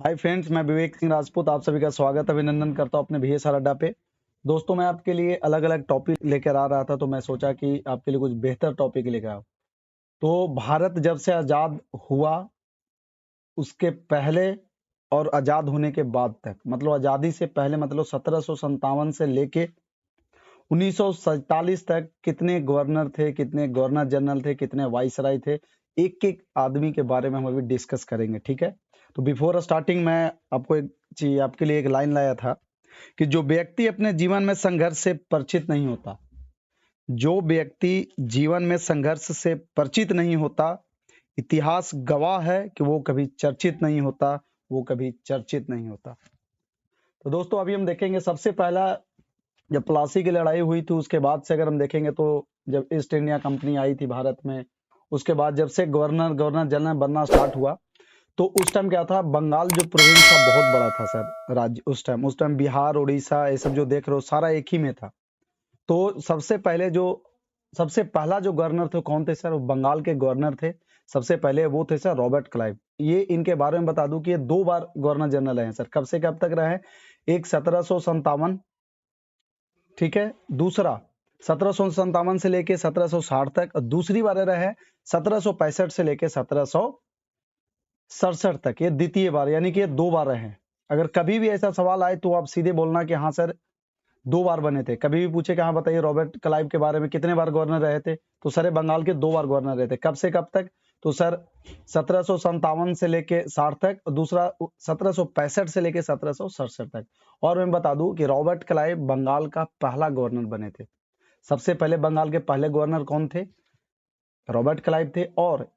Hi friends, मैं विवेक सिंह राजपूत आप सभी का स्वागत अभिनंदन करता हूं अपने VSR अड्डा पे। दोस्तों, मैं आपके लिए अलग अलग टॉपिक लेकर आ रहा था, तो मैं सोचा कि आपके लिए कुछ बेहतर टॉपिक लेकर आऊं। तो भारत जब से आजाद हुआ, उसके पहले और आजाद होने के बाद तक, मतलब आजादी से पहले, मतलब 1757 से लेके 1947 तक कितने गवर्नर थे, कितने गवर्नर जनरल थे, कितने वाइसराय थे, एक एक आदमी के बारे में हम अभी डिस्कस करेंगे। ठीक है। तो बिफोर स्टार्टिंग मैं आपको एक चीज, आपके लिए एक लाइन लाया था कि जो व्यक्ति अपने जीवन में संघर्ष से परिचित नहीं होता, जो व्यक्ति जीवन में संघर्ष से परिचित नहीं होता, इतिहास गवाह है कि वो कभी चर्चित नहीं होता, वो कभी चर्चित नहीं होता। तो दोस्तों, अभी हम देखेंगे सबसे पहला, जब प्लासी की लड़ाई हुई थी उसके बाद से अगर हम देखेंगे तो जब ईस्ट इंडिया कंपनी आई थी भारत में, उसके बाद जब से गवर्नर गवर्नर जनरल बनना स्टार्ट हुआ, तो उस टाइम क्या था, बंगाल जो प्रोविंस था बहुत बड़ा था सर, राज्य। उस टाइम बिहार, उड़ीसा, ये सब जो देख रहे हो सारा एक ही में था। तो सबसे पहला जो गवर्नर थे कौन थे सर? वो बंगाल के गवर्नर थे। सबसे पहले वो थे सर रॉबर्ट क्लाइव। ये इनके बारे में बता दूं कि ये 2 बार गवर्नर जनरल रहे हैं सर। कब से कब तक रहे? एक 1757, ठीक है, दूसरा 1757 से लेके 1760 तक, और दूसरी बार रहे 1765 से लेके 1767 तक। ये द्वितीय बार, यानी कि ये 2 बार रहे हैं। अगर कभी भी ऐसा सवाल आए तो आप सीधे बोलना कि हाँ सर 2 बार बने थे। कभी भी पूछे कि हाँ बताइए रॉबर्ट क्लाइव के बारे में कितने बार गवर्नर रहे थे, तो सर ये बंगाल के 2 बार गवर्नर रहे थे। कब से कब तक? तो सर 1757 से लेके 60 तक, और दूसरा 1765 से लेके 1767 तक। और मैं बता दूं कि रॉबर्ट क्लाइव बंगाल का पहला गवर्नर बने थे। सबसे पहले बंगाल के पहले गवर्नर कौन थे? रॉबर्ट क्लाइव थे। और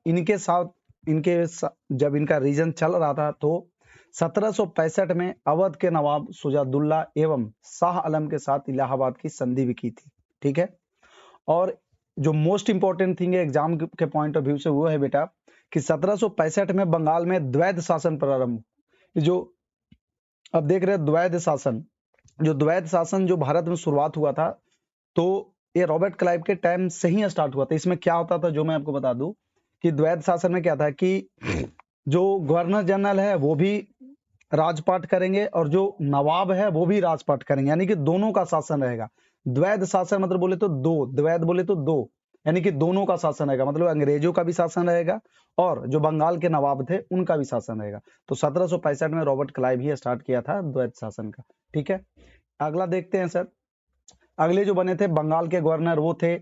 जब इनका रीजन चल रहा था तो 1765 में अवध के नवाब सुजादुल्ला एवं शाह आलम के साथ इलाहाबाद की संधि भी की थी। ठीक है। और जो मोस्ट इंपॉर्टेंट थिंग है एग्जाम के पॉइंट ऑफ व्यू से, वो है बेटा कि 1765 में बंगाल में द्वैध शासन प्रारंभ। जो अब देख रहे हैं द्वैध शासन जो भारत में शुरुआत हुआ था, तो ये रॉबर्ट क्लाइव के टाइम से ही स्टार्ट हुआ था। इसमें क्या होता था, जो मैं आपको बता दूं कि द्वैध शासन में क्या था कि जो गवर्नर जनरल है वो भी राजपाट करेंगे, और जो नवाब है वो भी राजपाट करेंगे, यानी कि दोनों का शासन रहेगा। द्वैध शासन मतलब बोले तो दो, द्वैध बोले तो दो, यानी कि दोनों का शासन रहेगा। मतलब अंग्रेजों का भी शासन रहेगा और जो बंगाल के नवाब थे उनका भी शासन रहेगा। तो 1765 में रॉबर्ट क्लाइव ही स्टार्ट किया था द्वैध शासन का। ठीक है। अगला देखते हैं सर। अगले जो बने थे बंगाल के गवर्नर वो थे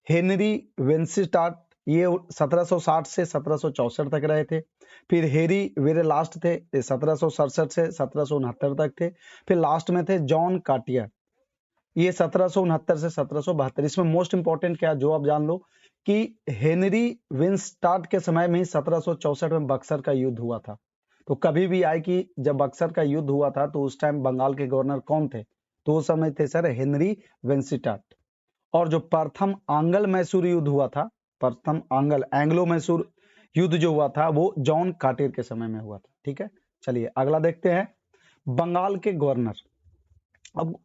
हेनरी वेंसिस्टाट। ये 1760 से 1764 तक रहे थे। फिर हेरी वेरे लास्ट थे, 1767 से 1769 तक थे। फिर लास्ट में थे जॉन कार्टियर, ये 1769 से 1772। इसमें मोस्ट इंपॉर्टेंट क्या, जो आप जान लो कि हेनरी विंस्टार्ट के समय में ही 1764 में बक्सर का युद्ध हुआ था। तो कभी भी आए कि जब बक्सर का युद्ध हुआ था तो उस टाइम बंगाल के गवर्नर कौन थे? तो उस समय थे सर हेनरी वेंसिस्टार्ट। और जो प्रथम आंग्ल मैसूर युद्ध हुआ था, प्रथम एंग्लो मैसूर युद्ध जो हुआ था वो जॉन कार्टियर के समय में हुआ था। ठीक है। चलिए अगला देखते हैं। बंगाल के गवर्नर अब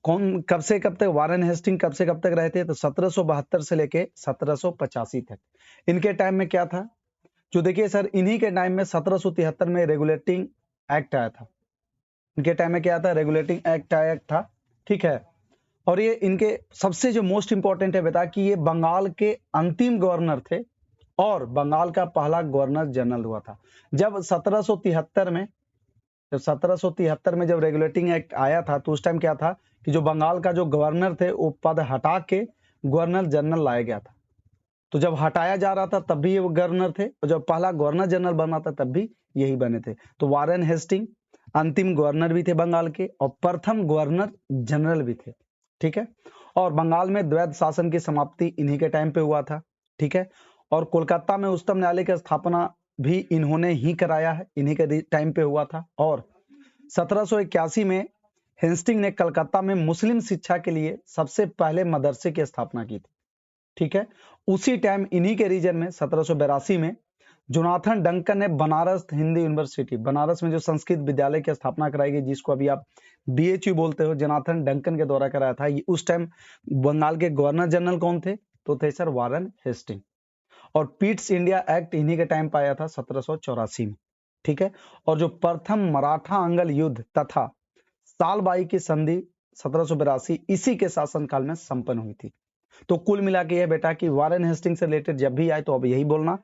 कौन, कब से कब तक? वारेन हेस्टिंग कब से कब तक रहे थे? तो 1772 से लेके 1785 तक। इनके टाइम में क्या था, जो देखिए सर, इन्हीं के टाइम में 1773 में रेगुलेटिंग एक्ट आया था। इनके टाइम में क्या था? रेगुलेटिंग एक्ट आया था। ठीक है। और ये इनके सबसे जो मोस्ट इंपॉर्टेंट है बेटा कि ये बंगाल के अंतिम गवर्नर थे और बंगाल का पहला गवर्नर जनरल हुआ था। जब 1773 में जब रेगुलेटिंग एक्ट आया था तो उस टाइम क्या था कि जो बंगाल का जो गवर्नर थे वो पद हटा के गवर्नर जनरल लाया गया था। तो जब हटाया जा रहा था तब भी ये वो गवर्नर थे, और जब पहला गवर्नर जनरल बना था तब भी यही बने थे। तो वारेन हेस्टिंग अंतिम गवर्नर भी थे बंगाल के, और प्रथम गवर्नर जनरल भी थे। ठीक है। और बंगाल में द्वैध शासन की समाप्ति इन्हीं के टाइम पे हुआ था। ठीक है। और कोलकाता में उच्चतम न्यायालय की स्थापना भी इन्होंने ही कराया है, इन्हीं के टाइम पे हुआ था। और 1781 में हेस्टिंग ने कलकत्ता में मुस्लिम शिक्षा के लिए सबसे पहले मदरसे की स्थापना की थी। ठीक है। उसी टाइम इन्हीं के रीजन में 1782 में जोनाथन डंकन ने बनारस हिंदू यूनिवर्सिटी, बनारस में जो संस्कृत विद्यालय की स्थापना कराई गई, जिसको अभी आप BHU बोलते हो, जोनाथन डंकन के द्वारा कराया था। ये उस टाइम बंगाल के गवर्नर जनरल कौन थे? तो थे सर वारेन हेस्टिंग। और पीट्स इंडिया एक्ट इन्हीं के टाइम पाया था 1784 में। ठीक है। और जो प्रथम मराठा अंगल युद्ध तथा सालबाई की संधि 1782 इसी के शासनकाल में संपन्न हुई थी। तो कुल मिला के ये बेटा कि वारेन हेस्टिंग से रिलेटेड जब भी आए तो अब यही बोलना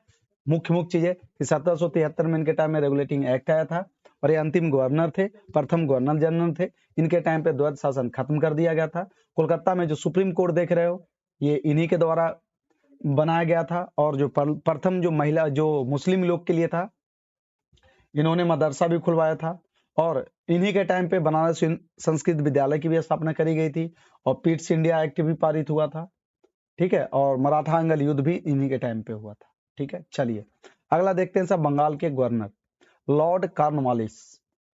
मुख्य चीजें कि 1773 में इनके टाइम में रेगुलेटिंग एक्ट आया था और ये अंतिम गवर्नर थे, प्रथम गवर्नर जनरल थे। इनके टाइम पे द्वैध शासन खत्म कर दिया गया था। कोलकाता में जो सुप्रीम कोर्ट देख रहे हो ये इन्हीं के द्वारा बनाया गया था। और जो प्रथम जो महिला जो मुस्लिम लोग के लिए था, इन्होंने मदरसा भी खुलवाया था और इन्हीं के टाइम पे बनारस संस्कृत विद्यालय की भी स्थापना करी गई थी और पिट्स इंडिया एक्ट भी पारित हुआ था। ठीक है। और मराठा अंगल युद्ध भी इन्हीं के टाइम पे हुआ था। ठीक है। चलिए अगला देखते हैं सब बंगाल के गवर्नर लॉर्ड कॉर्नवालिस।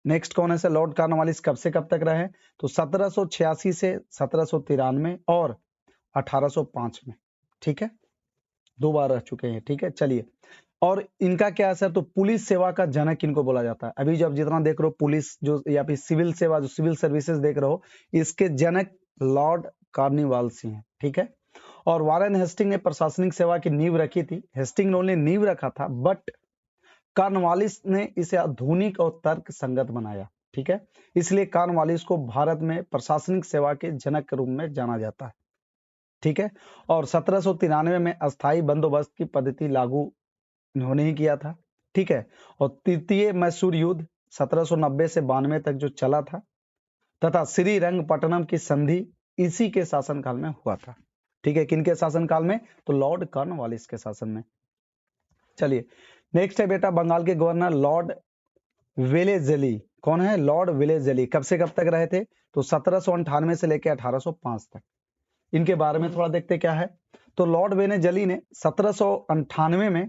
नेक्स्ट कौन है सर? लॉर्ड कॉर्नवालिस कब से कब तक रहे? तो 1786 से 1793 और 1805 में। ठीक है, 2 बार रह चुके हैं। ठीक है। चलिए और इनका क्या है सर? तो पुलिस सेवा का जनक इनको बोला जाता है। अभी जब जितना देख रहे हो पुलिस जो या फिर सिविल सेवा जो सिविल सर्विसेज देख रहे हो, इसके जनक लॉर्ड कॉर्नवालिस हैं। ठीक है। और वारेन हेस्टिंग ने प्रशासनिक सेवा की नींव रखी थी। हेस्टिंग ने नींव रखा था बट कॉर्नवालिस ने इसे आधुनिक और तर्क संगत बनाया। ठीक है। इसलिए कॉर्नवालिस को भारत में प्रशासनिक सेवा के जनक के रूप में जाना जाता है। ठीक है। और 1793 में अस्थायी बंदोबस्त की पद्धति लागू इन्होंने ही किया था। ठीक है। और तृतीय मैसूर युद्ध 1790 से 92 तक जो चला था तथा श्रीरंगपट्टनम की संधि इसी के शासनकाल में हुआ था। ठीक है। किनके शासनकाल में? तो लॉर्ड कॉर्नवालिस के शासन में। चलिए नेक्स्ट है बेटा बंगाल के गवर्नर लॉर्ड वेलेजली। कौन है? Lord Wellesley. कब से कब तक रहे थे? तो 1798 से लेकर 1805 तक। इनके बारे में थोड़ा देखते क्या है। तो लॉर्ड वेलेजली ने 1798 में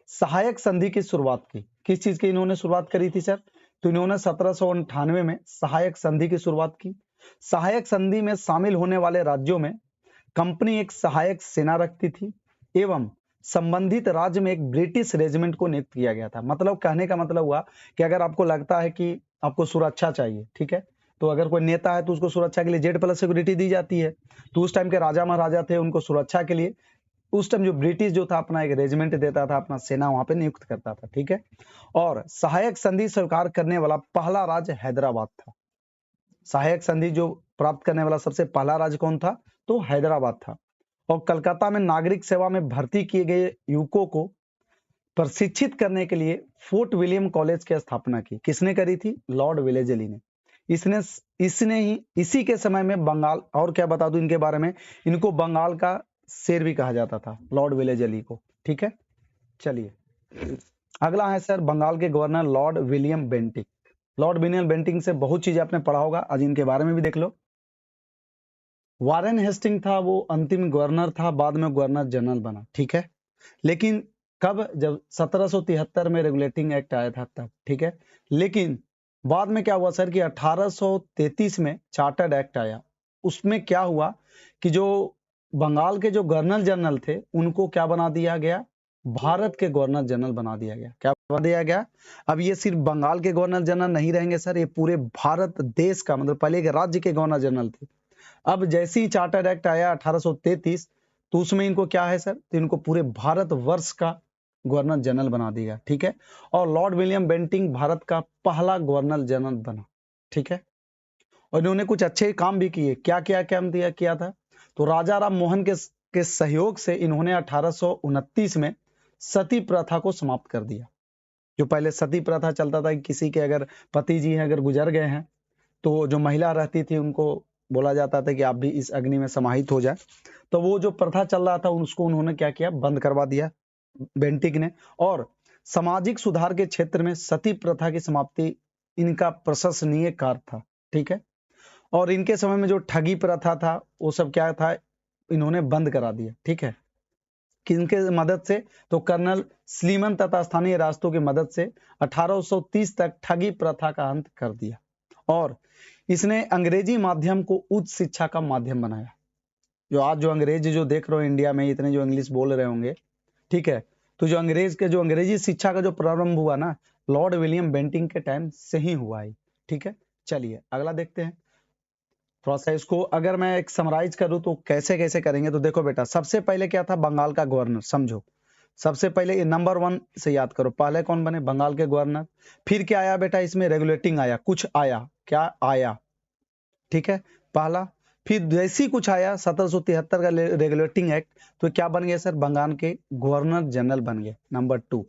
सहायक संधि की शुरुआत की। किस चीज की इन्होंने शुरुआत करी थी सर? तो इन्होंने 1798 में सहायक संधि की शुरुआत की। सहायक संधि में शामिल होने वाले राज्यों में कंपनी एक सहायक सेना रखती थी एवं संबंधित राज्य में एक ब्रिटिश रेजिमेंट को नियुक्त किया गया था। मतलब कहने का मतलब हुआ कि अगर आपको लगता है कि आपको सुरक्षा चाहिए, ठीक है, तो अगर कोई नेता है तो उसको सुरक्षा के लिए Z+ सिक्योरिटी दी जाती है। तो उस टाइम के राजा महाराजा थे, उनको सुरक्षा के लिए उस टाइम जो ब्रिटिश जो था अपना एक रेजिमेंट देता था, अपना सेना वहां पे नियुक्त करता था। ठीक है। और सहायक संधि स्वीकार करने वाला पहला राज्य हैदराबाद था। सहायक संधि जो प्राप्त करने वाला सबसे पहला राज्य कौन था? तो हैदराबाद था। और कलकत्ता में नागरिक सेवा में भर्ती किए गए युवकों को प्रशिक्षित करने के लिए फोर्ट विलियम कॉलेज की स्थापना की। किसने करी थी? लॉर्ड वेलेजली ने। इसने ही इसी के समय में बंगाल, और क्या बता दूं इनके बारे में, इनको बंगाल का शेर भी कहा जाता था, लॉर्ड वेलेजली को। ठीक है। चलिए अगला है सर बंगाल के governor Lord William Bentinck. Lord William Bentinck से बहुत चीज आपने पढ़ा होगा, आज इनके बारे में भी देख लो। वारेन हेस्टिंग था वो अंतिम गवर्नर था, बाद में गवर्नर जनरल बना। ठीक है। लेकिन कब? जब 1773 में रेगुलेटिंग एक्ट आया था तब। ठीक है। लेकिन बाद में क्या हुआ सर कि 1833 में चार्टर्ड एक्ट आया। उसमें क्या हुआ कि जो बंगाल के जो गवर्नर जनरल थे उनको क्या बना दिया गया? भारत के गवर्नर जनरल बना दिया गया। क्या बना दिया गया? अब ये सिर्फ बंगाल के गवर्नर जनरल नहीं रहेंगे सर, ये पूरे भारत देश का, मतलब पहले के राज्य के गवर्नर जनरल थे। अब जैसे ही चार्टर्ड एक्ट आया 1833, तो उसमें इनको क्या है सर? तो इनको पूरे भारत वर्ष का गवर्नर जनरल बना दिया। ठीक है। और लॉर्ड विलियम बेंटिक भारत का पहला गवर्नर जनरल बना। ठीक है। और इन्होंने कुछ अच्छे काम भी किए। क्या क्या काम किया था? तो राजा राम मोहन के सहयोग से इन्होंने 1829 में सती प्रथा को समाप्त कर दिया। जो पहले सती प्रथा चलता था कि किसी के अगर पति जी हैं, अगर गुजर गए हैं, तो जो महिला रहती थी उनको बोला जाता था कि आप भी इस अग्नि में समाहित हो जाए। तो वो जो प्रथा चल रहा था उसको उन्होंने क्या किया? बंद करवा दिया बेंटिक ने। और सामाजिक सुधार के क्षेत्र में सती प्रथा की समाप्ति इनका प्रशंसनीय कार्य था। ठीक है। और इनके समय में जो ठगी प्रथा था वो सब क्या था? इन्होंने बंद करा दिया। ठीक है। किनके मदद से? तो कर्नल स्लीमन तथा स्थानीय राष्ट्रों की मदद से 1830 तक ठगी प्रथा का अंत कर दिया। और इसने अंग्रेजी माध्यम को उच्च शिक्षा का माध्यम बनाया। जो आज जो अंग्रेज जो देख रहे हो इंडिया में, इतने जो इंग्लिश बोल रहे होंगे, ठीक है, तो जो अंग्रेजी शिक्षा का जो प्रारंभ हुआ ना, लॉर्ड विलियम बेंटिक के टाइम से ही हुआ है। ठीक है। चलिए अगला देखते हैं। थोड़ा सा इसको अगर मैं एक समराइज करूं तो कैसे कैसे करेंगे, तो देखो बेटा, सबसे पहले क्या था? बंगाल का गवर्नर। समझो, सबसे पहले ये नंबर 1 से याद करो, पहले कौन बने, बंगाल के गवर्नर। फिर क्या आया बेटा, इसमें रेगुलेटिंग आया, कुछ आया, क्या आया, ठीक है, पहला। फिर जैसी कुछ आया 1773 का रेगुलेटिंग एक्ट, तो क्या बन गया सर, बंगाल के गवर्नर जनरल बन गए, नंबर 2।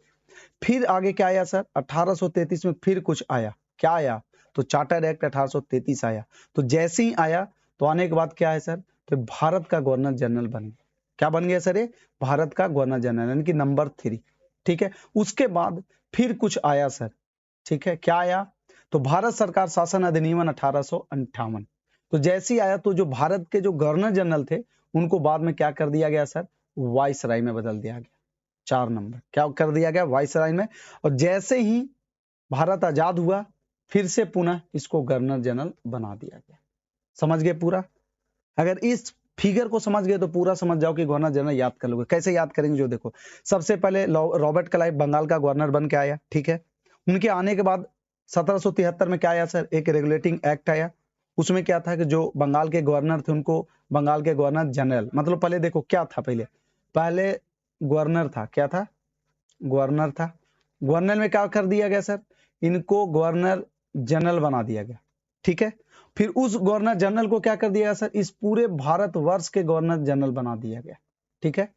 फिर आगे क्या आया सर, 1833 में फिर कुछ आया, क्या आया, तो चार्टर एक्ट 1833 आया। तो जैसे ही आया तो आने के बाद क्या है सर, तो भारत का गवर्नर जनरल बन गया। क्या बन गया सर, ये भारत का गवर्नर जनरल, यानी कि नंबर 3, ठीक है। उसके बाद फिर कुछ आया सर, ठीक है, क्या आया, तो भारत सरकार शासन अधिनियम 1858। तो जैसे ही आया तो जो भारत के जो गवर्नर जनरल थे उनको बाद में क्या कर दिया गया सर, वाइसराय में बदल दिया गया। 4 नंबर क्या कर दिया गया, वाइसराय में। और जैसे ही भारत आजाद हुआ फिर से पुनः इसको गवर्नर जनरल बना दिया गया। समझ गए पूरा? अगर इस फिगर को समझ गए तो पूरा समझ जाओ कि गवर्नर जनरल याद कर लोगे। कैसे याद करेंगे, जो देखो, सबसे पहले रॉबर्ट क्लाइव बंगाल का गवर्नर बन के आया, ठीक है। उनके आने के बाद 1773 में क्या आया सर, एक रेगुलेटिंग एक्ट आया। उसमें क्या था कि जो बंगाल के गवर्नर थे उनको बंगाल के गवर्नर जनरल, मतलब पहले देखो क्या था, पहले गवर्नर था, क्या था, गवर्नर था। गवर्नर में क्या कर दिया गया सर, इनको गवर्नर जनरल बना दिया गया, ठीक है। फिर उस गवर्नर जनरल को क्या कर दिया गया सर, इस पूरे भारतवर्ष के गवर्नर जनरल बना दिया गया, ठीक है।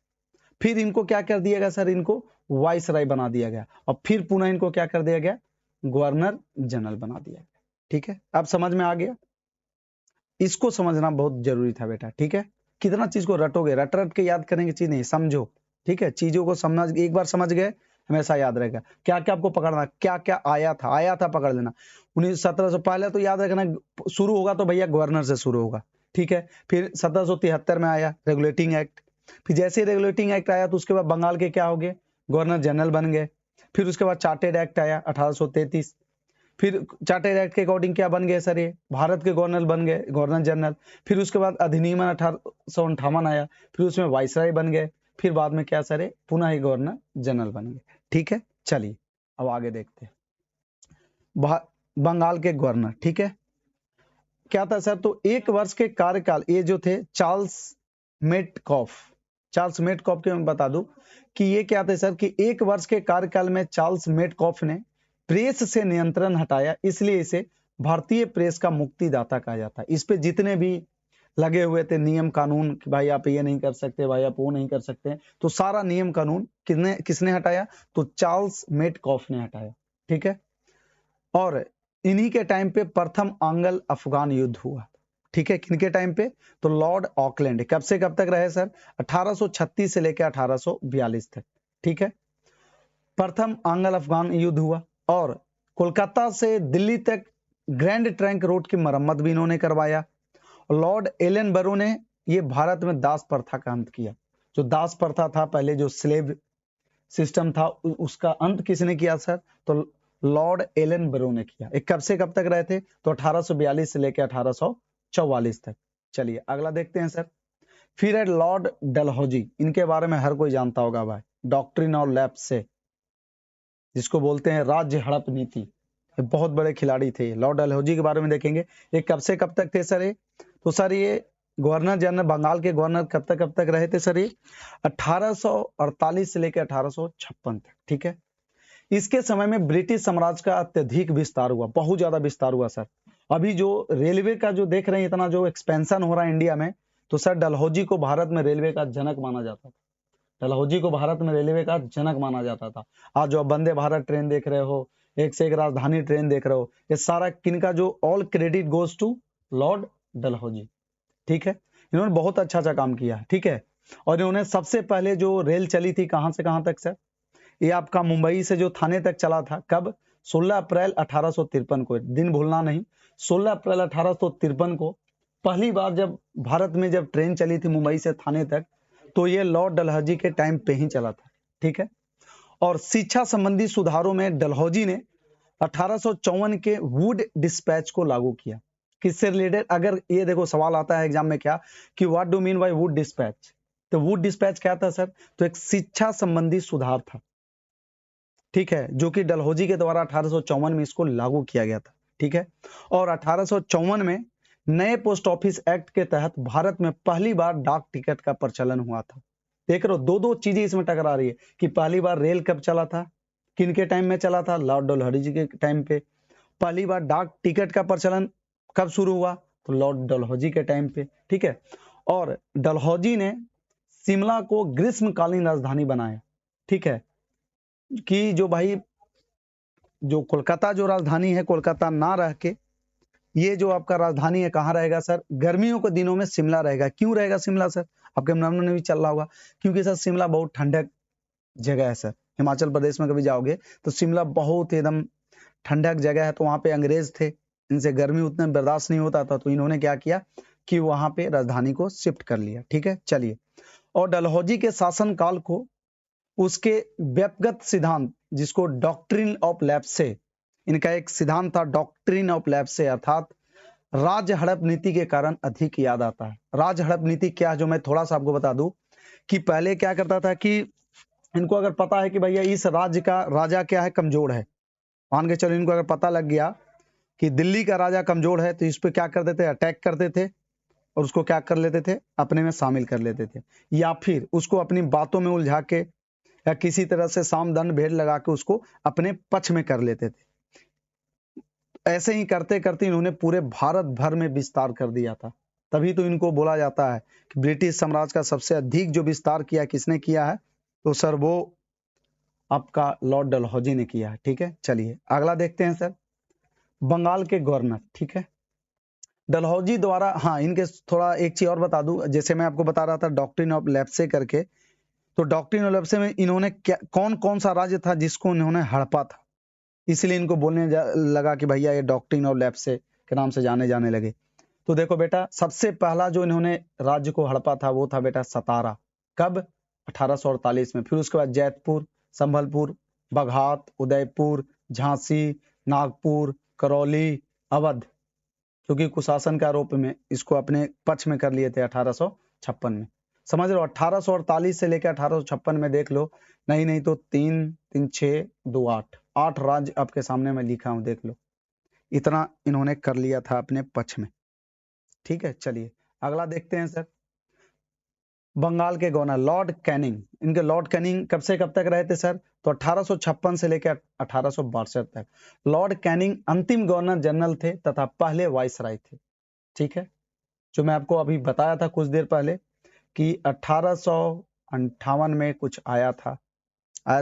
फिर इनको क्या कर दिया गया सर, इनको वाइसराय बना दिया गया। और फिर पुनः इनको क्या कर दिया गया, गवर्नर जनरल बना दिया गया, ठीक है। अब समझ में आ गया? इसको समझना बहुत जरूरी था बेटा, ठीक है। कितना चीज को रटोगे, रट रट के याद करेंगे चीज नहीं, समझो, ठीक है। चीजों को समझ, एक बार समझ गए हमेशा याद रहेगा। क्या क्या आपको पकड़ना, क्या क्या आया था पकड़ लेना। 1700 पहले तो याद रखना, शुरू होगा तो भैया गवर्नर से शुरू होगा, ठीक है। फिर 1773 में आया रेगुलेटिंग एक्ट। फिर जैसे ही रेगुलेटिंग एक्ट आया तो उसके बाद बंगाल के क्या हो गए, गवर्नर जनरल बन गए। फिर उसके बाद चार्टेड एक्ट आया 1833। फिर चार्टर एक्ट के अकॉर्डिंग क्या बन गए सर, ये भारत के गवर्नर बन गए, गवर्नर जनरल। फिर उसके बाद अधिनियम 1858 आया, फिर उसमें वाइसराय बन गए। फिर बाद में क्या सर, पुनः ही गवर्नर जनरल बन गए, ठीक है। चलिए अब आगे देखते हैं बंगाल के गवर्नर, ठीक है। क्या था सर, तो 1 वर्ष के कार्यकाल, ये जो थे चार्ल्स मेटकॉफ, चार्ल्स मेटकॉफ के मैं बता दूं कि ये क्या थे सर, कि 1 वर्ष के कार्यकाल में चार्ल्स मेटकॉफ ने प्रेस से नियंत्रण हटाया, इसलिए इसे भारतीय प्रेस का मुक्तिदाता कहा जाता है। इस पे जितने भी लगे हुए थे नियम कानून कि भाई आप ये नहीं कर सकते, भाई आप वो नहीं कर सकते, तो सारा नियम कानून किसने हटाया, तो चार्ल्स मेटकॉफ ने हटाया, ठीक है। और इन्हीं के टाइम पे प्रथम आंग्ल अफगान युद्ध हुआ, ठीक है। किनके टाइम पे, तो लॉर्ड ऑकलैंड। कब से कब तक रहे सर, 1836 से लेकर 1842 तक, ठीक है। प्रथम आंग्ल अफगान युद्ध हुआ। और कोलकाता से दिल्ली तक ग्रैंड ट्रंक रोड की मरम्मत भी इन्होंने करवाया। लॉर्ड एलन बरो ने ये भारत में दास प्रथा का अंत किया। जो दास प्रथा था, पहले जो स्लेव सिस्टम था, उसका अंत किसने किया सर, तो लॉर्ड एलन बरो ने किया। एक कब से कब तक रहे थे, तो 1842 से लेकर 1844 तक। चलिए अगला देखते हैं सर। फिर है लॉर्ड डलहौजी, इनके बारे में हर कोई जानता होगा भाई, डॉक्ट्रिन और लैप्स से, जिसको बोलते हैं राज्य हड़प नीति। ये बहुत बड़े खिलाड़ी थे। लॉर्ड डलहौजी के बारे में देखेंगे, ये कब से कब तक थे सर, ये तो सर ये गवर्नर जनरल, बंगाल के गवर्नर कब तक रहे थे सर, ये 1848 से लेकर 1856 तक, ठीक है। इसके समय में ब्रिटिश साम्राज्य का अत्यधिक विस्तार हुआ, बहुत ज्यादा विस्तार हुआ सर। अभी जो रेलवे का जो देख रहे हैं, इतना जो एक्सपेंशन हो रहा है इंडिया में, तो सर डलहौजी को भारत में रेलवे का जनक माना जाता था। डलहौजी को भारत में रेलवे का जनक माना जाता था। आज जो वंदे भारत ट्रेन देख रहे हो, एक से एक राजधानी ट्रेन देख रहे हो, ये सारा किनका, जो all credit goes to Lord Dalhousie, ठीक है। इन्होंने बहुत अच्छा काम किया, ठीक है। और इन्होंने सबसे पहले जो रेल चली थी कहां से कहां तक सर, ये आपका मुंबई से जो थाने तक चला था, कब, 16 अप्रैल 1853 को, दिन भूलना नहीं, 16 अप्रैल 1853 को पहली बार जब भारत में जब ट्रेन चली थी मुंबई से थाने तक, तो ये लॉर्ड डलहौजी के टाइम पे ही चला था, ठीक है। और शिक्षा संबंधी सुधारों में डलहौजी ने 1854 के वुड डिस्पैच को लागू किया। किससे रिलेटेड, अगर ये देखो सवाल आता है एग्जाम में क्या, कि what do mean by Wood dispatch, तो वुड डिस्पैच क्या था सर, तो एक शिक्षा संबंधी सुधार था, ठीक है, जो कि डलहौजी के द्वारा 1854 में इसको लागू किया गया था, ठीक है। और 1854 में नए पोस्ट ऑफिस एक्ट के तहत भारत में पहली बार डाक टिकट का प्रचलन हुआ था। देख रहे हो, दो दो चीजें इसमें टकरा रही है कि पहली बार रेल कब चला था, किन के टाइम में चला था, लॉर्ड डलहौजी जी के टाइम पे। पहली बार डाक टिकट का प्रचलन कब शुरू हुआ, तो लॉर्ड डलहौजी के टाइम पे, ठीक है। और डलहौजी ने शिमला को ग्रीष्मकालीन राजधानी बनाया, ठीक है, कि जो भाई जो कोलकाता जो राजधानी है, कोलकाता ना रह के ये जो आपका राजधानी है कहाँ रहेगा सर, गर्मियों के दिनों में शिमला रहेगा। क्यों रहेगा शिमला सर, आपके मन में भी चल रहा होगा, क्योंकि सर शिमला बहुत ठंडक जगह है सर। हिमाचल प्रदेश में कभी जाओगे तो शिमला बहुत एकदम ठंडक जगह है, तो वहां पे अंग्रेज थे, इनसे गर्मी उतना बर्दाश्त नहीं होता था, तो इन्होंने क्या किया कि वहां पे राजधानी को शिफ्ट कर लिया, ठीक है। चलिए, और डलहौजी के शासनकाल को उसके व्यक्तिगत सिद्धांत, जिसको डॉक्ट्रिन ऑफ लैप्से, इनका एक सिद्धांत था डॉक्ट्रिन ऑफ लैप्से, अर्थात राज्य हड़प नीति के कारण अधिक याद आता है। राज्य हड़प नीति क्या है, जो मैं थोड़ा सा आपको बता दूं कि पहले क्या करता था कि इनको अगर पता है कि भैया इस राज्य का राजा क्या है, कमजोर है, मान के चलो इनको अगर पता लग गया कि दिल्ली का राजा कमजोर है, तो इस पे क्या करते थे, अटैक करते थे और उसको क्या कर लेते थे, अपने में शामिल कर लेते थे, या फिर उसको अपनी बातों में उलझा के या किसी तरह से साम दंड भेद लगा के उसको अपने पक्ष में कर लेते थे। ऐसे ही करते करते इन्होंने पूरे भारत भर में विस्तार कर दिया था। तभी तो इनको बोला जाता है कि ब्रिटिश साम्राज्य का सबसे अधिक जो विस्तार किया किसने किया है, तो सर वो आपका लॉर्ड डलहौजी ने किया है, ठीक है। चलिए अगला देखते हैं सर, बंगाल के गवर्नर, ठीक है, डलहौजी द्वारा, हाँ इनके थोड़ा एक चीज और बता दूं, जैसे मैं आपको बता रहा था डॉक्ट्रिन ऑफ लैप्से करके, तो डॉक्ट्रिन ऑफ लैप्से में इन्होंने क्या कौन कौन सा राज्य था जिसको इन्होंने हड़पा था, इसलिए इनको बोलने लगा कि भैया ये डॉक्ट्रिन ऑफ लैप्से के नाम से जाने लगे। तो देखो बेटा, सबसे पहला जो इन्होंने राज्य को हड़पा था वो था बेटा सतारा, कब, 1848 में। फिर उसके बाद जैतपुर, संभलपुर, बघात, उदयपुर, झांसी, नागपुर, करौली, अवध, क्योंकि कुशासन के आरोप में इसको अपने पक्ष में कर लिए थे 1856 में। समझ लो 1848 से लेकर 1856 में देख लो, नहीं तो 3 3 6 2 8 8 राज्य आपके सामने मैं लिखा हूं, देख लो, इतना इन्होंने कर लिया था अपने पक्ष में, ठीक है। चलिए अगला देखते हैं सर, बंगाल के गवर्नर लॉर्ड कैनिंग। इनके लॉर्ड कैनिंग कब से कब तक रहे थे सर, तो 1856 से लेकर 1862 तक। लॉर्ड कैनिंग अंतिम गवर्नर जनरल थे तथा पहले वाइसराय थे, ठीक है। जो मैं आपको अभी बताया था कुछ देर पहले कि 1858 में कुछ आया था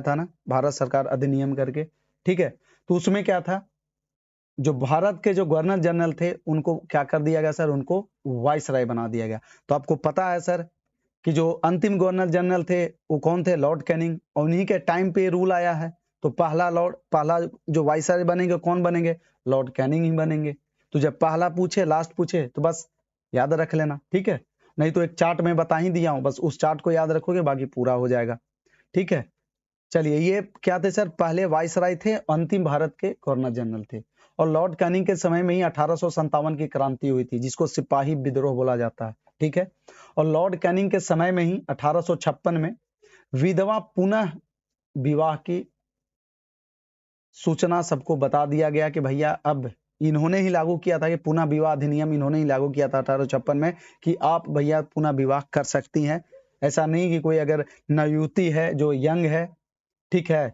ना भारत सरकार अधिनियम करके, ठीक है। तो उसमें क्या था, जो भारत के जो गवर्नर जनरल थे उनको क्या कर दिया गया सर, उनको वाइसराय बना दिया गया। तो आपको पता है सर कि जो अंतिम गवर्नर जनरल थे वो कौन थे, लॉर्ड कैनिंग, और उन्हीं के टाइम पे रूल आया है। तो पहला जो वाइसराय बनेंगे कौन बनेंगे, लॉर्ड कैनिंग ही बनेंगे। तो जब पहला पूछे लास्ट पूछे तो बस याद रख लेना, ठीक है। नहीं तो एक चार्ट में बता ही दिया हूं, बस उस चार्ट को याद रखोगे बाकी पूरा हो जाएगा, ठीक है। चलिए ये क्या थे सर, पहले वाइसराय थे, अंतिम भारत के गवर्नर जनरल थे। और लॉर्ड कैनिंग के समय में ही 1857 की क्रांति हुई थी, जिसको सिपाही विद्रोह बोला जाता है, ठीक है। और लॉर्ड कैनिंग के समय में ही 1856 में विधवा पुनः विवाह की सूचना सबको बता दिया गया कि भैया अब इन्होंने ही लागू किया था कि पुनः विवाह अधिनियम इन्होंने ही लागू किया था 1856 में कि आप भैया पुनः विवाह कर सकती हैं। ऐसा नहीं कि कोई अगर नवयुवती है जो यंग है, ठीक है,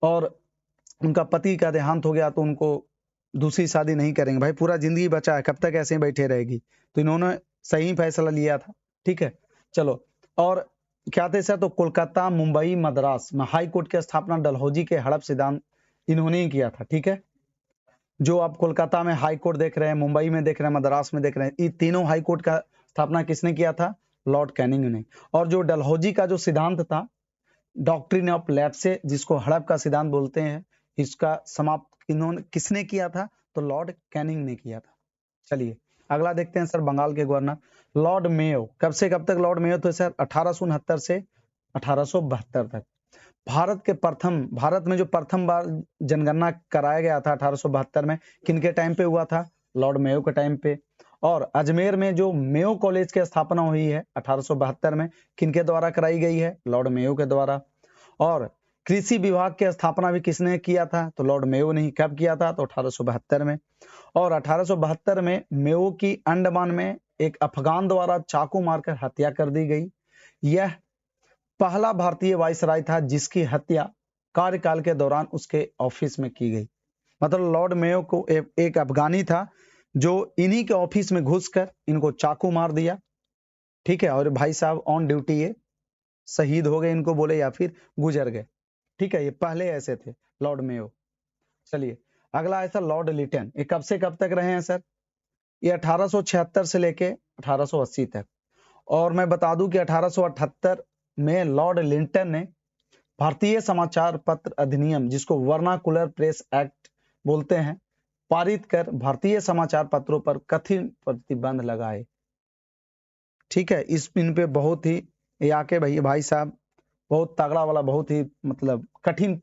और उनका पति का देहांत हो गया तो उनको दूसरी शादी नहीं करेंगे, भाई पूरा जिंदगी बचा है, कब तक ऐसे ही बैठे रहेगी। तो इन्होंने सही फैसला लिया था, ठीक है। चलो, और क्या थे सर, तो कोलकाता, मुंबई, मद्रास में हाई कोर्ट की स्थापना डलहौजी के हड़प सिद्धांत इन्होंने ही किया था, ठीक है। जो आप कोलकाता में हाई कोर्ट देख रहे हैं, मुंबई में देख रहे हैं, मद्रास में देख रहे हैं, ये तीनों हाई कोर्ट का स्थापना किसने किया था, लॉर्ड कैनिंग ने। और जो डलहौजी का जो सिद्धांत था डॉक्ट्रिन ऑफ लैप्से, जिसको हड़प का सिद्धांत बोलते हैं, इसका समाप्त इन्होंने किसने किया था, तो लॉर्ड कैनिंग ने किया था। चलिए अगला देखते हैं सर, बंगाल के गवर्नर लॉर्ड मेयो। कब से कब तक लॉर्ड मेयो थे सर, 1869 से 1872 तक। भारत में जो प्रथम बार जनगणना कराया गया था 1872 में, किनके टाइम पे हुआ था, लॉर्ड मेयो के टाइम पे। और अजमेर में जो मेयो कॉलेज की स्थापना हुई है 1872 में, किनके द्वारा कराई गई है, लॉर्ड मेयो के द्वारा। और कृषि विभाग की स्थापना भी किसने किया था, तो लॉर्ड मेयो ने ही कब किया था, तो 1872 में। और 1872 में मेयो की अंडमान में एक अफगान द्वारा चाकू मारकर हत्या कर दी गई। यह पहला भारतीय वायसराय था जिसकी हत्या कार्यकाल के दौरान उसके ऑफिस में की गई। मतलब लॉर्ड मेयो को एक अफगानी था जो इन्हीं के ऑफिस में घुसकर इनको चाकू मार दिया, ठीक है, और भाई साहब ऑन ड्यूटी ये शहीद हो गए, इनको बोले, या फिर गुजर गए, ठीक है। ये पहले ऐसे थे लॉर्ड मेयो। चलिए अगला है सर लॉर्ड लिटन। ये कब से कब तक रहे हैं सर? ये 1876 से लेके 1880 तक। और मैं बता दूं कि 1878 में लॉर्ड लिंटन ने भारतीय समाचार पत्र अधिनियम, जिसको वर्नाकुलर प्रेस एक्ट बोलते हैं, पारित कर भारतीय समाचार पत्रों पर कथिन प्रतिबंध लगाए, ठीक है। इस इन पे बहुत ही आके भाई साहब बहुत तगड़ा वाला, बहुत ही मतलब कठिन,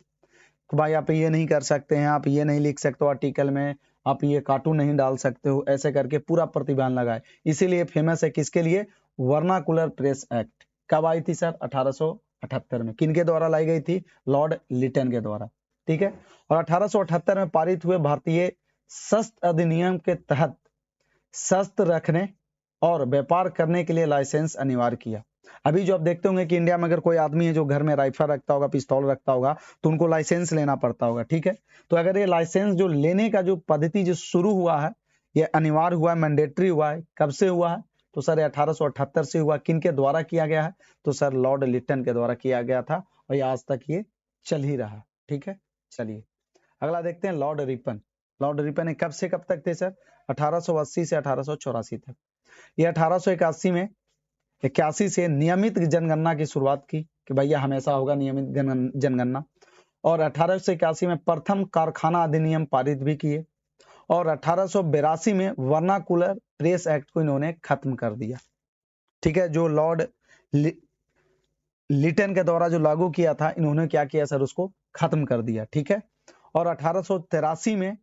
भाई आप ये नहीं कर सकते हैं, आप ये नहीं लिख सकते हो आर्टिकल में, आप ये कार्टून नहीं डाल सकते हो, ऐसे करके पूरा प्रतिबंध लगाए। इसीलिए फेमस है किसके लिए? Vernacular press act. कब आई थी सर? 1878 में। किनके द्वारा लाई गई थी? लॉर्ड लिटन के द्वारा, ठीक है। और 1878 में पारित हुए भारतीय शस्त्र अधिनियम के तहत शस्त्र रखने और व्यापार करने के लिए लाइसेंस अनिवार्य किया। अभी जो आप देखते होंगे कि इंडिया में अगर कोई आदमी है जो घर में राइफल रखता होगा, पिस्तौल रखता होगा, तो उनको लाइसेंस लेना पड़ता होगा, ठीक है। तो अगर ये लाइसेंस जो लेने का जो पद्धति जो शुरू हुआ है, ये अनिवार्य हुआ है, मैंडेटरी हुआ है, कब से हुआ है? तो सर 1878 से हुआ। किन के द्वारा किया गया है? तो सर लॉर्ड लिटन के द्वारा किया गया था, और ये आज तक ये चल ही रहा, ठीक है। चलिए अगला देखते हैं लॉर्ड रिपन। लॉर्ड रिपन कब से कब तक थे सर? 1880 से 1884 तक। ये 1881 में 81 से नियमित जनगणना की शुरुआत की कि भैया हमेशा होगा नियमित जनगणना। और 1881 में प्रथम कारखाना अधिनियम पारित भी किए। और 1882 में वर्नाकुलर प्रेस एक्ट को इन्होंने खत्म कर दिया, ठीक है। जो लॉर्ड लिटन के द्वारा जो लागू किया था, इन्होंने क्या किया सर? उसको खत्म कर दिया, ठीक है। और 1883 में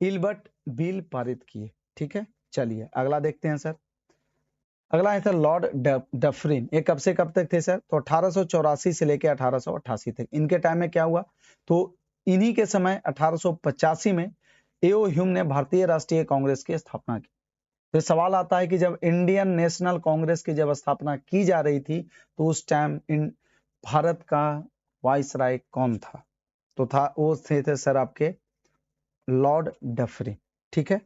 इल्बर्ट बिल पारित किए, ठीक है। चलिए अगला देखते हैं सर। अगला है सर लॉर्ड डफरिन। ये कब से कब तक थे सर? तो 1884 से लेकर 1888 तक। इनके टाइम में क्या हुआ? तो इन्हीं के समय 1885 में एओ ह्यूम ने भारतीय राष्ट्रीय कांग्रेस की स्थापना की। तो सवाल आता है कि जब इंडियन नेशनल कांग्रेस की जब स्थापना की जा रही थी, तो उस टाइम इन भारत का वाइसराय कौन था? तो था वो थे सर आपके लॉर्ड डफरिन, ठीक है।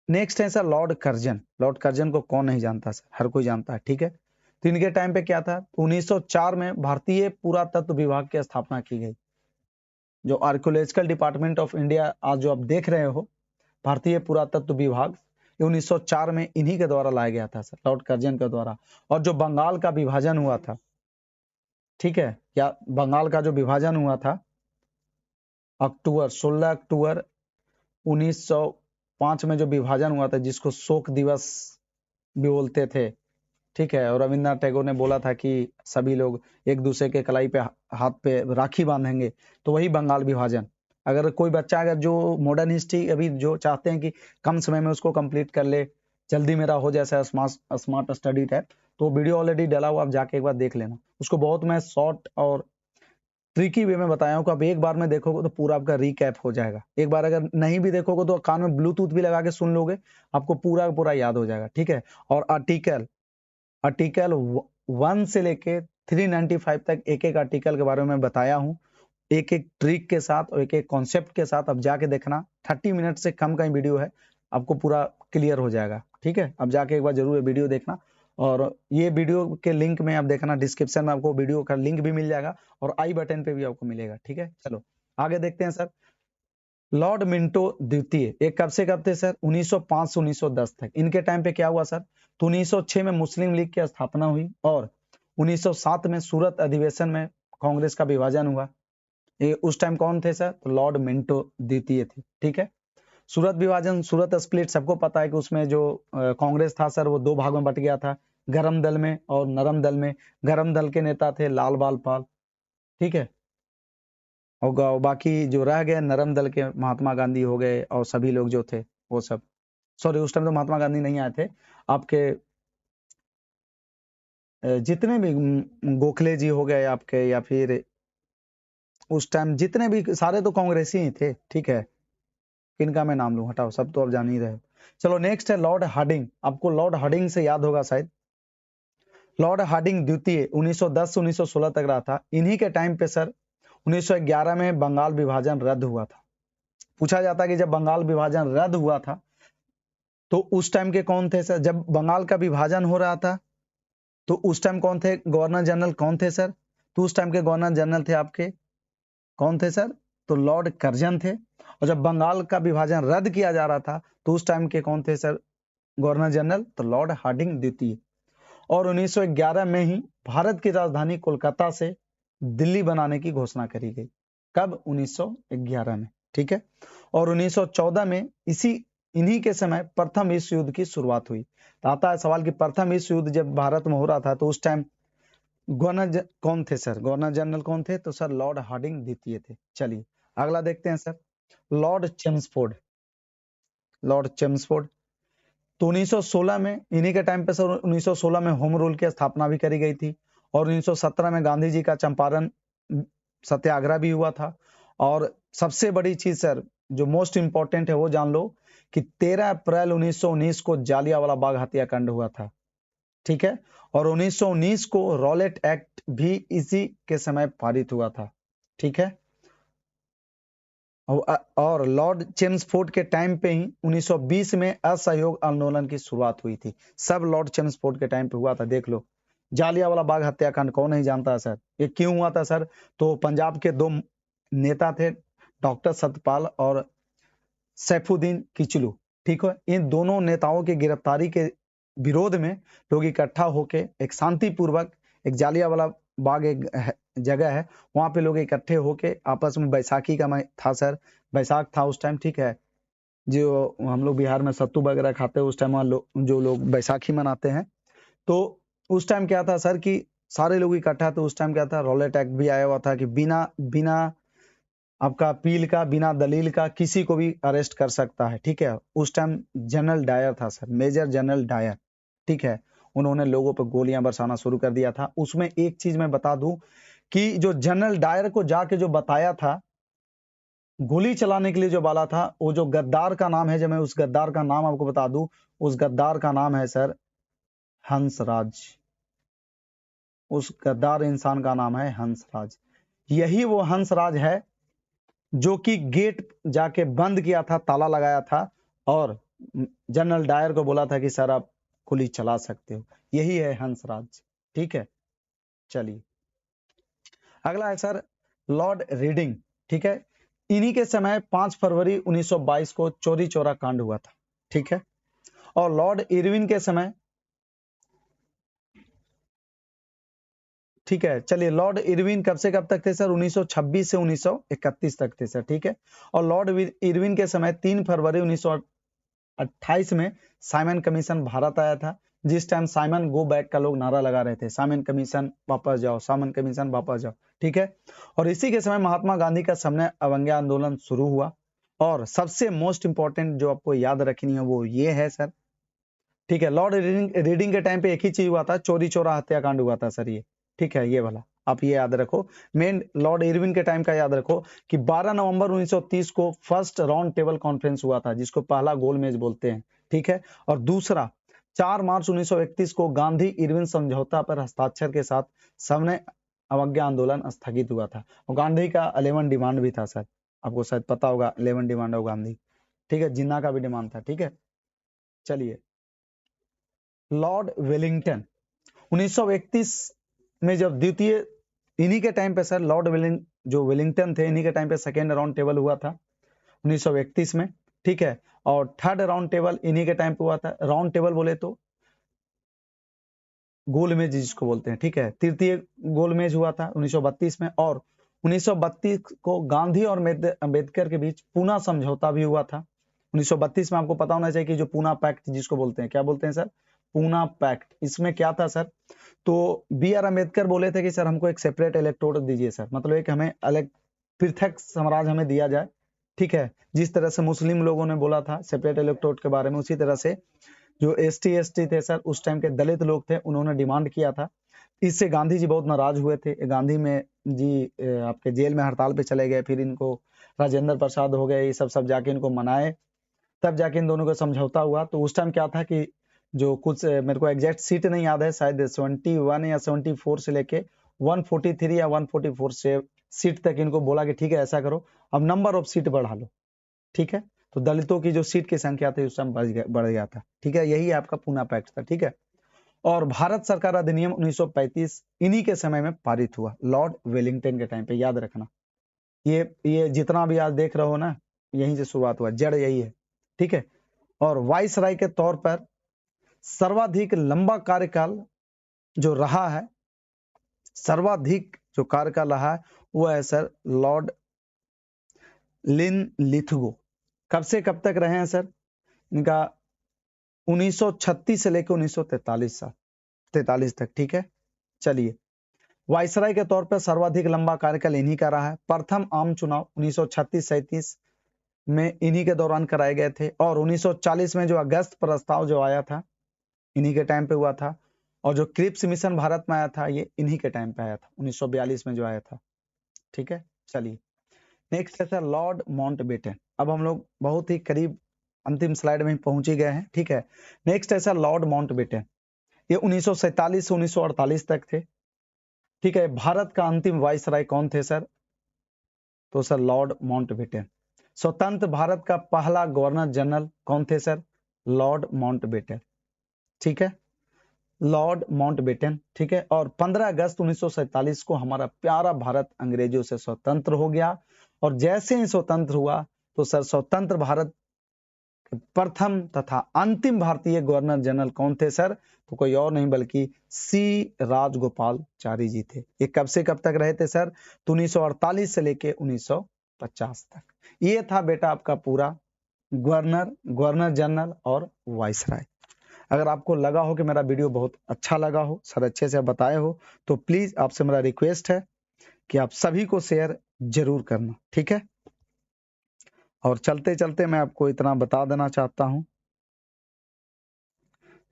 नेक्स्ट है sir Lord Curzon. Lord Curzon को कौन नहीं जानता सर? हर कोई जानता है, ठीक है। तो इनके टाइम पे क्या था? 1904 में भारतीय पुरातत्व विभाग की स्थापना की गई। जो आर्कियोलॉजिकल डिपार्टमेंट ऑफ इंडिया आज जो आप देख रहे हो, भारतीय पुरातत्व विभाग, 1904 में इन्हीं के द्वारा लाया गया था सर, लॉर्ड कर्जन के द्वारा। और जो बंगाल का विभाजन हुआ था, ठीक है, या बंगाल का जो विभाजन हुआ था 16 अक्टूबर 1905 में जो विभाजन हुआ था, जिसको शोक दिवस भी बोलते थे, ठीक है। और रविन्द्रनाथ टैगोर ने बोला था कि सभी लोग एक दूसरे के कलाई पे हाथ पे राखी बांधेंगे, तो वही बंगाल विभाजन। अगर कोई बच्चा अगर जो मॉडर्न हिस्ट्री अभी जो चाहते हैं कि कम समय में उसको कंप्लीट कर ले, जल्दी मेरा हो जैसा स्मार्ट स्टडी टाइप, तो वीडियो ऑलरेडी डाला हुआ, आप जाके एक बार देख लेना उसको। बहुत मैं शॉर्ट और ट्रिकी वे में बताया हूँ कि आप एक बार में देखोगे तो पूरा आपका रिकैप हो जाएगा। एक बार अगर नहीं भी देखोगे तो कान में ब्लूटूथ भी लगा के सुन लोगे, आपको पूरा पूरा याद हो जाएगा, ठीक है। और आर्टिकल 1 से लेके 395 तक एक एक आर्टिकल के बारे में बताया हूँ, एक एक ट्रिक के साथ और एक एक कॉन्सेप्ट के साथ। अब जाके देखना, 30 मिनट से कम का ही वीडियो है, आपको पूरा क्लियर हो जाएगा, ठीक है। अब जाके एक बार जरूर वीडियो देखना। और ये वीडियो के लिंक में आप देखना, डिस्क्रिप्शन में आपको वीडियो का लिंक भी मिल जाएगा और आई बटन पे भी आपको मिलेगा, ठीक है। चलो आगे देखते हैं सर। लॉर्ड मिंटो द्वितीय, ये कब से कब थे सर? 1905 से 1910 तक। इनके टाइम पे क्या हुआ सर? तो 1906 में मुस्लिम लीग की स्थापना हुई और 1907 में सूरत अधिवेशन में कांग्रेस का विभाजन हुआ। ये उस टाइम कौन थे सर? तो लॉर्ड मिंटो द्वितीय थे, ठीक है। सूरत विभाजन, सूरत स्प्लिट, सबको पता है कि उसमें जो कांग्रेस था सर, वो दो भाग में बट गया था, गरम दल में और नरम दल में। गरम दल के नेता थे लाल बाल पाल, ठीक है। और बाकी जो रह गए नरम दल के महात्मा गांधी हो गए और सभी लोग जो थे वो सब, सॉरी उस टाइम तो महात्मा गांधी नहीं आए थे, आपके जितने भी गोखले जी हो गए आपके, या फिर उस टाइम जितने भी सारे तो कांग्रेसी ही थे, ठीक है। किनका मैं नाम लूं, हटाओ, सब तो आप जान ही रहे हो। चलो नेक्स्ट है लॉर्ड हार्डिंग। आपको लॉर्ड हार्डिंग से याद होगा शायद, लॉर्ड हार्डिंग द्वितीय 1910 से 1916 तक रहा था। इन्हीं के टाइम पे सर 1911 में बंगाल विभाजन रद्द हुआ था। पूछा जाता है कि जब बंगाल विभाजन रद्द हुआ था तो उस टाइम के कौन थे सर? जब बंगाल का विभाजन हो रहा था तो उस टाइम कौन थे गवर्नर जनरल, कौन थे सर? तो उस टाइम के गवर्नर जनरल थे आपके कौन थे सर? तो लॉर्ड कर्जन थे। और जब बंगाल का विभाजन रद्द किया जा रहा था तो उस टाइम के कौन थे सर गवर्नर जनरल? तो लॉर्ड हार्डिंग द्वितीय। और 1911 में ही भारत की राजधानी कोलकाता से दिल्ली बनाने की घोषणा करी गई। कब? 1911 में। ठीक है। और 1914 में इन्हीं के समय प्रथम विश्व युद्ध की शुरुआत हुई। तो आता है सवाल कि प्रथम विश्व युद्ध जब भारत में हो रहा था तो उस टाइम कौन थे सर? गवर्नर जनरल कौन थे? तो सर लॉर्ड हार्डिंग द्वितीय थे। चलिए अगला देखते हैं sir, Lord Chelmsford. Lord Chelmsford तो 1916 में इन्हीं के टाइम पे सर 1916 में होम रूल की स्थापना भी करी गई थी। और 1917 में गांधी जी का चंपारण सत्याग्रह भी हुआ था। और सबसे बड़ी चीज सर जो मोस्ट इंपॉर्टेंट है वो जान लो कि 13 अप्रैल 1919 को जालियांवाला बाग हत्याकांड हुआ था। ठीक है। और 1919 को रॉलेट एक्ट भी इसी के समय पारित हुआ था। ठीक है। और लॉर्ड चेम्सफोर्ड के टाइम पे ही 1920 में असहयोग आंदोलन की शुरुआत हुई थी। सब लॉर्ड चेम्सफोर्ड के टाइम पे हुआ था। देख लो जालियांवाला बाग हत्याकांड कौन नहीं जानता है सर? ये क्यों हुआ था सर? तो पंजाब के दो नेता थे डॉक्टर सत्यपाल और सैफुद्दीन किचलू। ठीक है। इन दोनों नेताओं की गिरफ्तारी के विरोध में लोग इकट्ठा होके एक शांतिपूर्वक एक जालियांवाला बाग एक जगह है वहां पे लोग इकट्ठे होके आपस में बैसाखी का था सर, बैसाख था उस टाइम। ठीक है। जो हम लोग बिहार में सत्तू वगैरह खाते हैं उस टाइम जो लोग बैसाखी मनाते हैं। तो उस टाइम क्या था सर कि सारे लोग इकट्ठा, तो उस टाइम क्या था रॉलेट एक्ट भी आया हुआ था कि बिना बिना आपका अपील का, बिना दलील का किसी को भी अरेस्ट कर सकता है। ठीक है। उस टाइम जनरल डायर था सर, मेजर जनरल डायर। ठीक है। उन्होंने लोगों पर गोलियां बरसाना शुरू कर दिया था। उसमें एक चीज मैं बता दूं कि जो जनरल डायर को जाके जो बताया था गोली चलाने के लिए जो बाला था, वो जो गद्दार का नाम है, जब मैं उस गद्दार का नाम आपको बता दूं, उस गद्दार का नाम है सर हंसराज। उस गद्दार इंसान का नाम है हंसराज। यही वो हंसराज है जो कि गेट जाके बंद किया था, ताला लगाया था और जनरल डायर को बोला था कि सर आप गोली चला सकते हो। यही है हंसराज। ठीक है। चलिए अगला है सर लॉर्ड रीडिंग। ठीक है। इन्हीं के समय 5 फरवरी 1922 को चोरी चोरा कांड हुआ था। ठीक है। और लॉर्ड इरविन के समय, ठीक है, चलिए लॉर्ड इरविन कब से कब तक थे सर? 1926 से 1931 तक थे सर। ठीक है। और लॉर्ड इरविन के समय 3 फरवरी 1928 में साइमन कमीशन भारत आया था, जिस टाइम साइमन गो बैक का लोग नारा लगा रहे थे, साइमन कमीशन वापस जाओ, साइमन कमीशन वापस जाओ। ठीक है। और इसी के समय महात्मा गांधी का सविनय अवज्ञा आंदोलन शुरू हुआ। और सबसे मोस्ट इंपॉर्टेंट जो आपको याद रखनी है वो ये है सर। ठीक है। लॉर्ड रीडिंग के टाइम पे एक ही चीज हुआ था, चोरी चोरा हत्याकांड हुआ था सर ये। ठीक है। ये वाला आप ये याद रखो। मेन लॉर्ड इरविन के टाइम का याद रखो कि 12 नवंबर 1930 को फर्स्ट राउंड टेबल कॉन्फ्रेंस हुआ था, जिसको पहला गोलमेज बोलते हैं। ठीक है। और दूसरा 4 मार्च 1931 को गांधी इरविन समझौता पर हस्ताक्षर के साथ सविनय अवज्ञा आंदोलन स्थगित हुआ था। और गांधी का 11 डिमांड भी था सर, आपको शायद पता होगा 11 डिमांड ऑफ गांधी। ठीक है। जिन्ना का भी डिमांड था। ठीक है। चलिए लॉर्ड वेलिंगटन 1931 में जब द्वितीय, इन्हीं के टाइम पे सर लॉर्ड जो वेलिंगटन थे, इन्हीं के टाइम पे सेकेंड राउंड टेबल हुआ था 1931 में। ठीक है। और थर्ड राउंड टेबल इन्हीं के टाइम पे हुआ था। राउंड टेबल बोले तो गोलमेज जिसको बोलते हैं। ठीक है। तृतीय गोलमेज हुआ था 1932 में। और 1932 को गांधी और अम्बेडकर के बीच पूना समझौता भी हुआ था 1932 में। आपको पता होना चाहिए कि जो पूना पैक्ट जिसको बोलते हैं, क्या बोलते हैं सर? पूना पैक्ट। इसमें क्या था सर? तो बी आर अम्बेडकर बोले थे कि सर हमको एक सेपरेट इलेक्टोरेट दीजिए सर, मतलब एक हमें अलग पृथक साम्राज्य हमें दिया जाए। ठीक है। जिस तरह से मुस्लिम लोगों ने बोला था सेपरेट इलेक्टोरेट के बारे में, उसी तरह से जो एसटी थे सर, उस टाइम के दलित लोग थे, उन्होंने डिमांड किया था। इससे गांधी जी बहुत नाराज हुए थे। गांधी में जी आपके जेल में हड़ताल पे चले गए, फिर इनको राजेंद्र प्रसाद हो गए, ये सब जाके इनको मनाए, तब जाके इन दोनों का समझौता हुआ। तो उस टाइम क्या था कि जो कुछ मेरे को एग्जैक्ट सीट नहीं याद है, शायद 71 या 74 से लेके 143 या 144 से सीट तक इनको बोला कि ठीक है ऐसा करो, अब नंबर ऑफ सीट बढ़ा लो। ठीक है, तो दलितों की जो सीट की संख्या थी उस टाइम बढ़ गया था। ठीक है, यही आपका पूना पैक्ट था। ठीक है, और भारत सरकार अधिनियम 1935 इन्हीं के समय में पारित हुआ, लॉर्ड वेलिंगटन के टाइम पे, याद रखना। ये जितना भी आज देख रहे हो ना, यहीं से शुरुआत हुआ, जड़ यही है। ठीक है, और वाइसराय के तौर पर सर्वाधिक लंबा कार्यकाल जो रहा है, सर्वाधिक जो कार्यकाल रहा है वो है सर लॉर्ड लिनलिथगो। कब से कब तक रहे हैं सर? इनका 1936 से लेकर 1943 तक। ठीक है, चलिए, वाइसराय के तौर पर सर्वाधिक लंबा कार्यकाल इन्हीं का रहा है। प्रथम आम चुनाव 1936-37 में इन्हीं के दौरान कराए गए थे, और 1940 में जो अगस्त प्रस्ताव जो आया था इन्हीं के टाइम पे हुआ था, और जो क्रिप्स मिशन भारत में आया था ये इन्हीं के टाइम पे आया था, 1942 में जो आया था। ठीक है, चलिए, नेक्स्ट है सर लॉर्ड माउंटबेटन। अब हम लोग बहुत ही करीब अंतिम स्लाइड में पहुंच ही गए हैं। ठीक है, नेक्स्ट है सर लॉर्ड माउंटबेटन। ये 1947 से 1948 तक थे। ठीक है, भारत का अंतिम वाइसराय कौन थे सर? तो सर लॉर्ड माउंटबेटन। स्वतंत्र भारत का पहला गवर्नर जनरल कौन थे सर? Lord Mountbatten. ठीक है, लॉर्ड माउंटबेटन। ठीक है, और 15 अगस्त 1947 को हमारा प्यारा भारत अंग्रेजों से स्वतंत्र हो गया, और जैसे ही स्वतंत्र हुआ तो सर स्वतंत्र भारत के प्रथम तथा अंतिम भारतीय गवर्नर जनरल कौन थे सर? तो कोई और नहीं बल्कि सी राजगोपालचारी जी थे। ये कब से कब तक रहे थे सर? तो 1948 से लेके 1950 तक। ये था बेटा आपका पूरा गवर्नर जनरल और वाइसराय। अगर आपको लगा हो कि मेरा वीडियो बहुत अच्छा लगा हो, सर अच्छे से बताए हो, तो प्लीज आपसे मेरा रिक्वेस्ट है कि आप सभी को शेयर जरूर करना। ठीक है, और चलते चलते मैं आपको इतना बता देना चाहता हूं,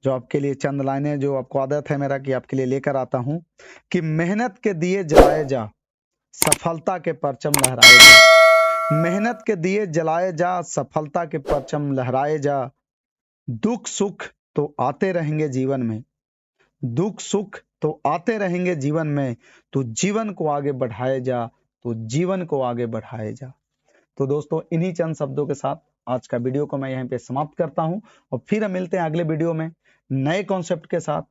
जो आपके लिए चंद लाइनें जो आपको आदत है मेरा कि आपके लिए लेकर आता हूं, कि मेहनत के दिए जलाए जा, सफलता के परचम लहराए जा। मेहनत के दिए जलाए जा, सफलता के परचम लहराए जा। दुख सुख तो आते रहेंगे जीवन में, दुख सुख तो आते रहेंगे जीवन में, तो जीवन को आगे बढ़ाए जा, तो जीवन को आगे बढ़ाए जा। तो दोस्तों, इन्हीं चंद शब्दों के साथ आज का वीडियो को मैं यहीं पे समाप्त करता हूं, और फिर हम मिलते हैं अगले वीडियो में नए कॉन्सेप्ट के साथ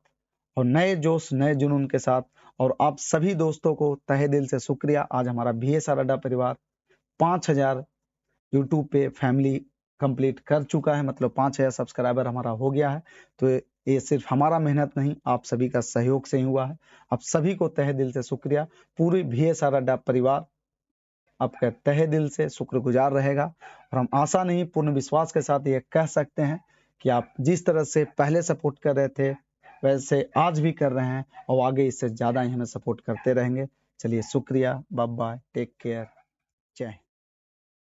और नए जोश नए जुनून के साथ। और आप सभी दोस्तों को तहे दिल से शुक्रिया। आज हमारा VSR अड्डा परिवार 5000 यूट्यूब पे फैमिली कंप्लीट कर चुका है, मतलब 5000 सब्सक्राइबर हमारा हो गया है। तो ये सिर्फ हमारा मेहनत नहीं, आप सभी का सहयोग से ही हुआ है। आप सभी को तहे दिल से शुक्रिया। पूरी VSR अड्डा परिवार आपका तहे दिल से शुक्रगुजार रहेगा, और हम आशा नहीं पूर्ण विश्वास के साथ ये कह सकते हैं कि आप जिस तरह से पहले सपोर्ट कर रहे थे वैसे आज भी कर रहे हैं, और आगे इससे ज्यादा ही हमें सपोर्ट करते रहेंगे। चलिए, शुक्रिया, बाय बाय, टेक केयर, जय हिंद।